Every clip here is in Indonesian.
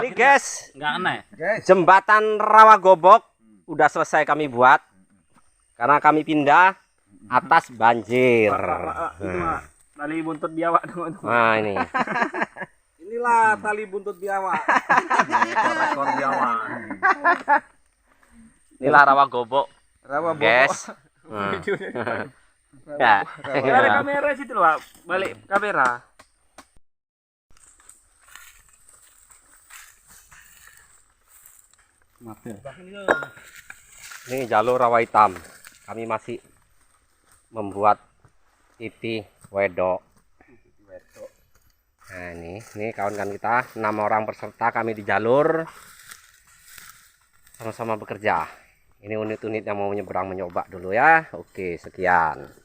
Ini guys, nggak aneh. jembatan Rawagobok udah selesai kami buat karena kami pindah atas banjir. Itu mah tali buntut biawak tuh. Nah ini. Inilah tali buntut biawak. Ekor biawak. Inilah Rawagobok, guys. Ya. Ada kamera situ loh, Pak. Balik kamera. Ini jalur rawa hitam. Kami masih membuat titik wedok. Nah ini kawan-kawan kita 6 orang peserta kami di jalur sama-sama bekerja. Ini unit-unit yang mau menyeberang mencoba dulu ya. Oke, sekian.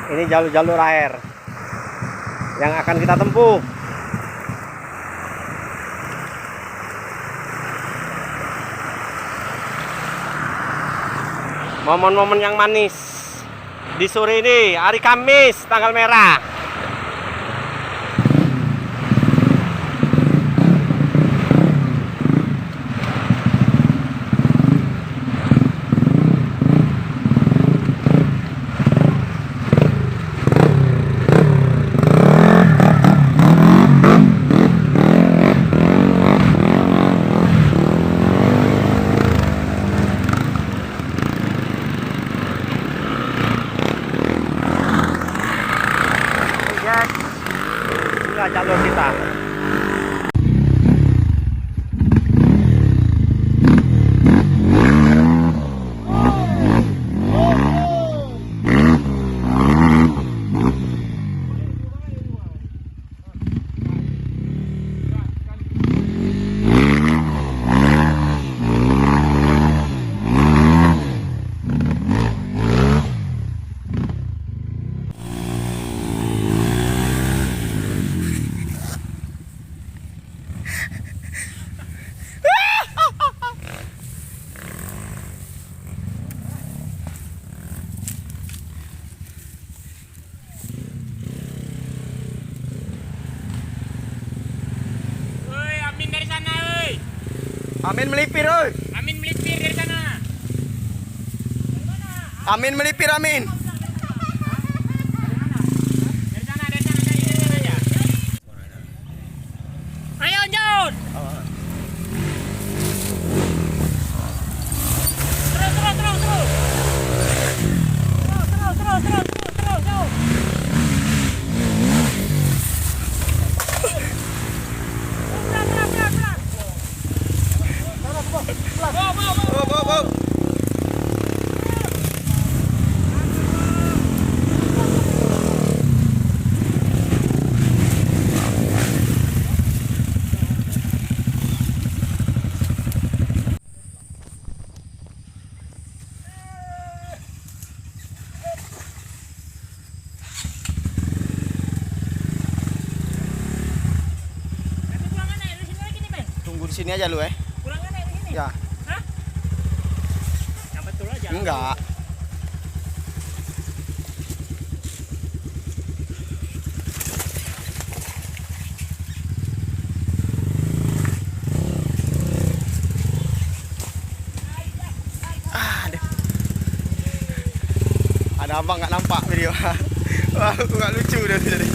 Ini jalur-jalur air yang akan kita tempuh. Momen-momen yang manis di sore ini, hari Kamis, tanggal merah. Inilah jalur kita. Amin melipir, oi. Amin melipir dari sana. Amin melipir, Amin. Dari sana aja. Ayo, Jun. Terus. Go. Tunggu di sini aja lu, Kurangnya naik di sini. Ya. Hah? Yang betul aja. Enggak. Ada abang nggak nampak video. Wah, aku nggak lucu deh tadi.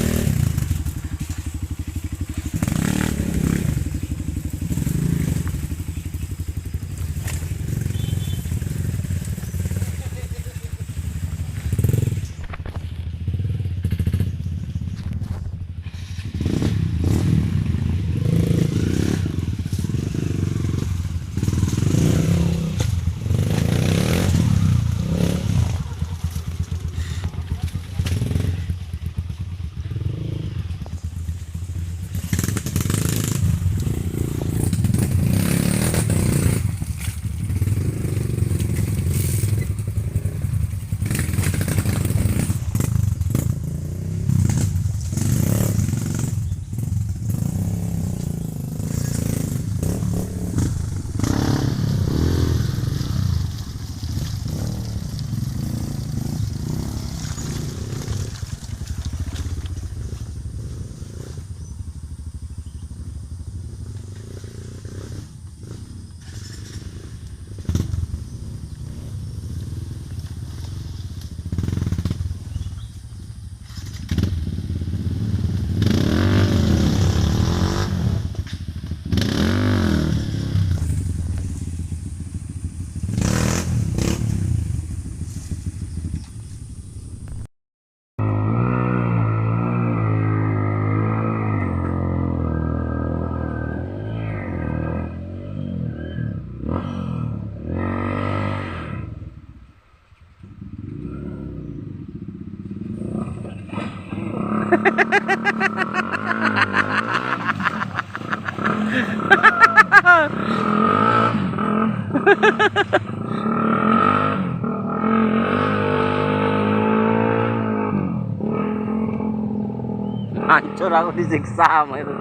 Hancur aku disiksa sama itu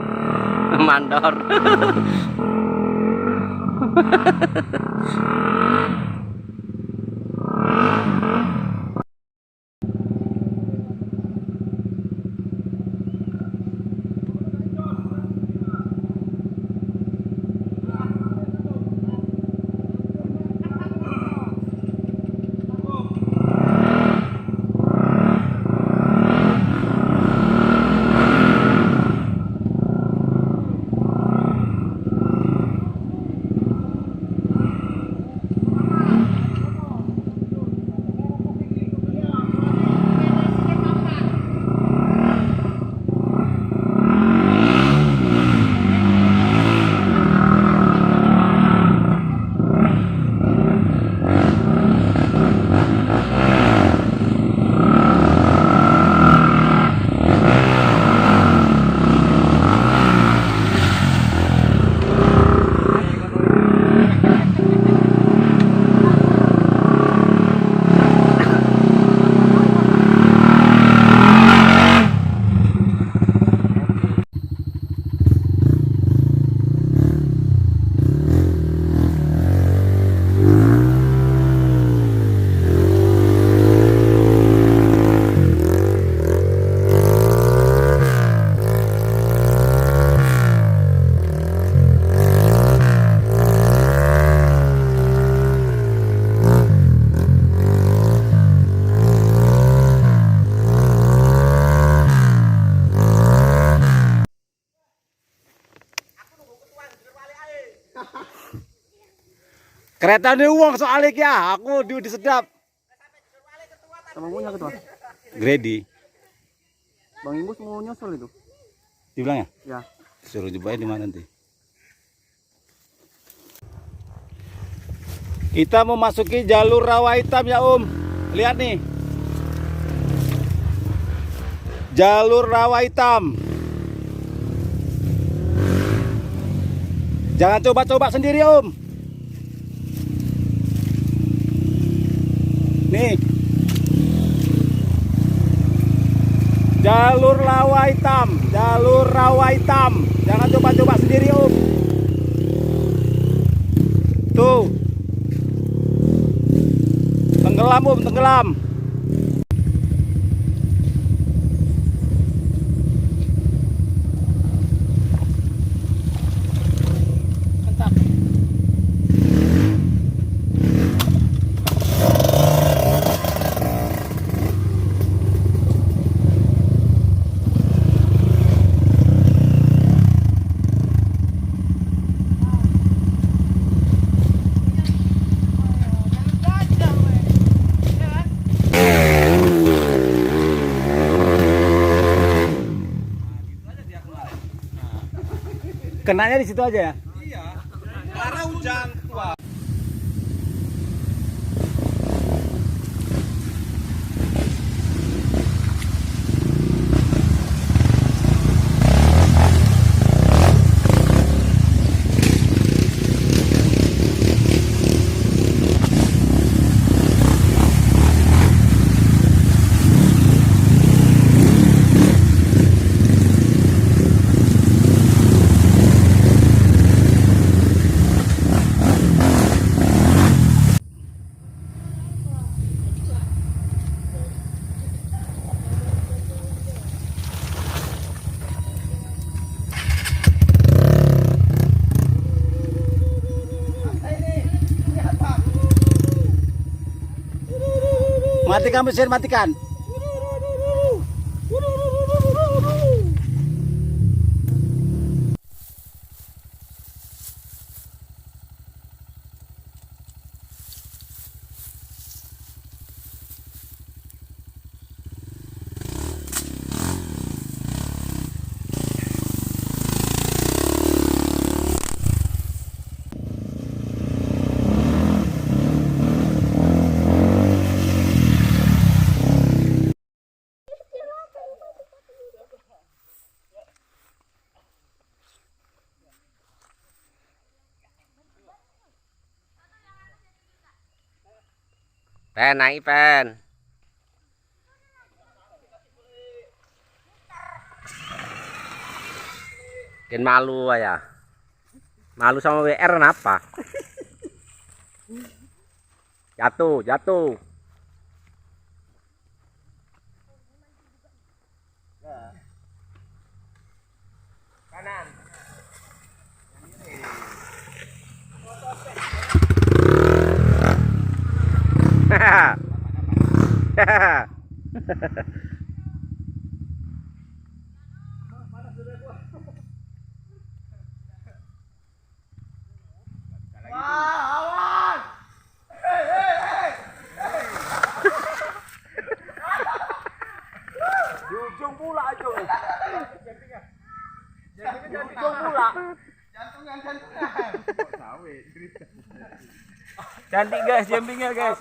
mandor. Kereta ini uang soalnya ya, aku di sedap. Sama punya ketua. Grady. Bang Imus mau nyusul itu. Dibilang ya? Ya. Suruh cobain di mana nanti. Kita memasuki jalur rawa hitam ya Om. Lihat nih. Jalur rawa hitam. Jangan coba-coba sendiri Om. Nih. Jalur rawa hitam, jalur rawa hitam. Jangan coba-coba sendiri Om. Tuh. Tenggelam Om, tenggelam. Kenanya di situ aja ya? Iya. Karena hujan. Wah. Matikan mesin, matikan. Pen, naik pen. Bikin malu ya. Malu sama WR kenapa? Jatuh, jatuh. Kanan. Di ujung pula aja. Di ujung pula. Jantungan. Cantik guys, jambingnya guys.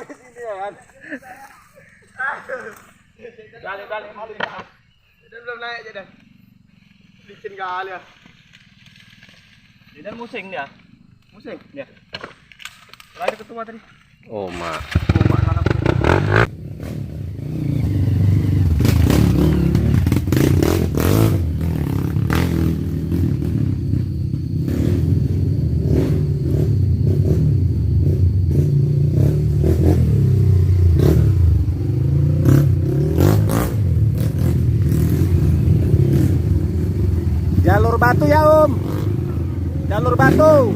Balik malu. Dia belum naik Jadan. Licin kali ya. Dan musing dia. Musing. Ya. Lari ketua tadi. Oh, mak. Jalur batu ya Om. Jalur batu.